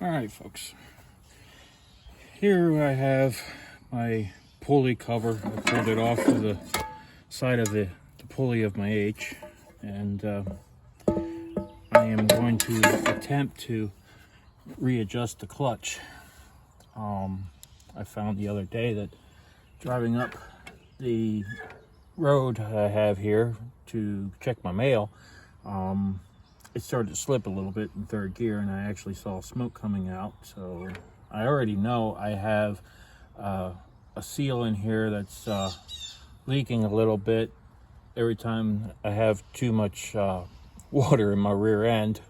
Alright folks, here I have my pulley cover. I pulled it off of the side of the pulley of my H, and I am going to attempt to readjust the clutch. I found the other day that driving up the road I have here to check my mail, it started to slip a little bit in third gear, and I actually saw smoke coming out. So I already know I have a seal in here that's leaking a little bit. Every time I have too much water in my rear end,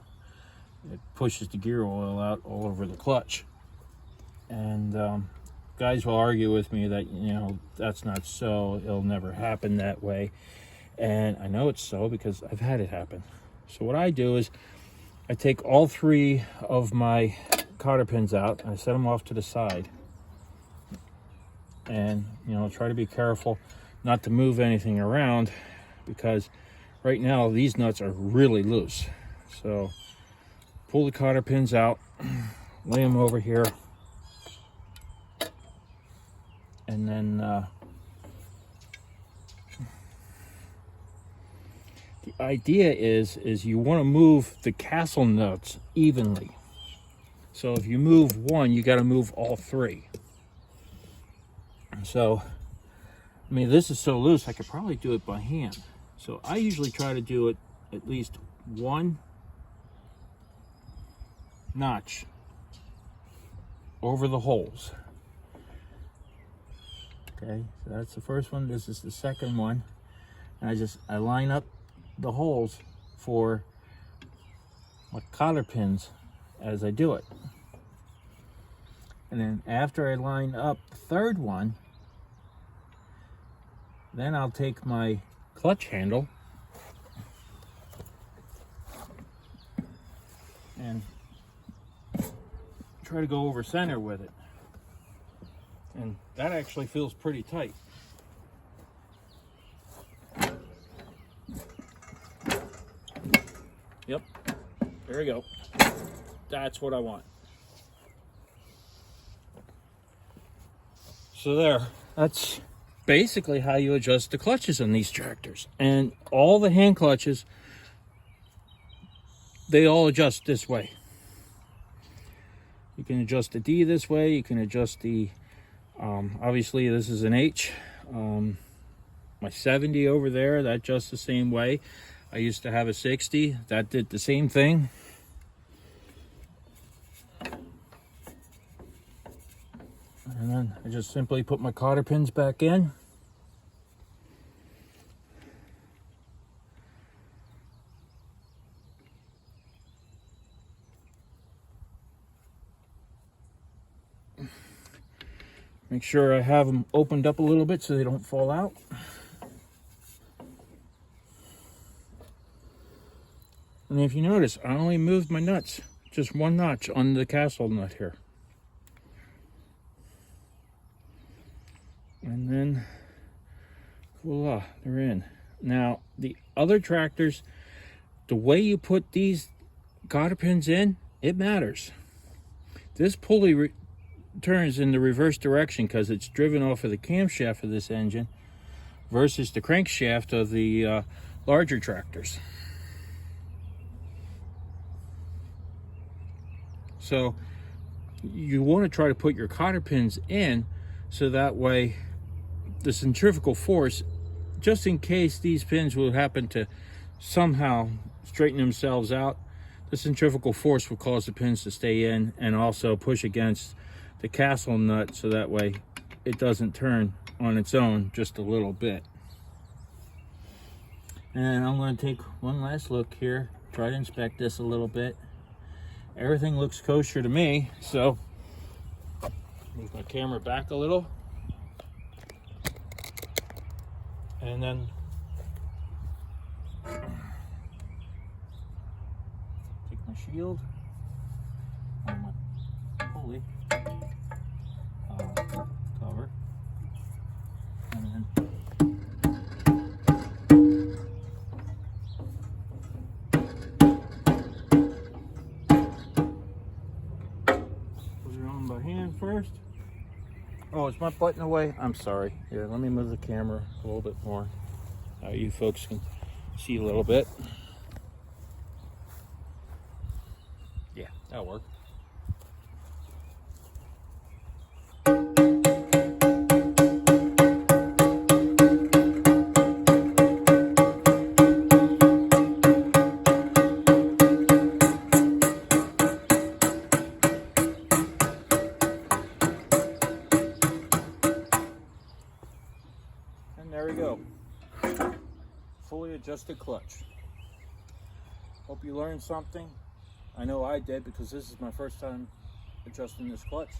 it pushes the gear oil out all over the clutch. And guys will argue with me that, you know, that's not so, it'll never happen that way. And I know it's so because I've had it happen. So what I do is I take all three of my cotter pins out and I set them off to the side. And, you know, try to be careful not to move anything around, because right now these nuts are really loose. So pull the cotter pins out, lay them over here, and then the idea is you want to move the castle nuts evenly. So if you move one, you got to move all three. So, I mean, this is so loose, I could probably do it by hand. So I usually try to do it at least one notch over the holes. Okay, so that's the first one. This is the second one. And I line up the holes for my cotter pins as I do it. And then after I line up the third one, then I'll take my clutch handle and try to go over center with it. And that actually feels pretty tight. Yep, there we go. That's what I want. So there, that's basically how you adjust the clutches on these tractors. And all the hand clutches, they all adjust this way. You can adjust the D this way, you can adjust the, obviously this is an H. My 70 over there, that adjusts the same way. I used to have a 60, that did the same thing. And then I just simply put my cotter pins back in. Make sure I have them opened up a little bit so they don't fall out. And if you notice, I only moved my nuts just one notch on the castle nut here. And then, voila, they're in. Now, the other tractors, the way you put these cotter pins in, it matters. This pulley turns in the reverse direction because it's driven off of the camshaft of this engine versus the crankshaft of the larger tractors. So you want to try to put your cotter pins in so that way the centrifugal force, just in case these pins will happen to somehow straighten themselves out, the centrifugal force will cause the pins to stay in and also push against the castle nut so that way it doesn't turn on its own just a little bit. And I'm going to take one last look here, try to inspect this a little bit. Everything looks kosher to me, so move my camera back a little. And then take my shield on my pulley cover, and then hand first. Oh, is my button away? I'm sorry. Here, let me move the camera a little bit more. You folks can see a little bit. Yeah, that'll work. And there we go. Fully adjusted clutch. Hope you learned something. I know I did, because this is my first time adjusting this clutch.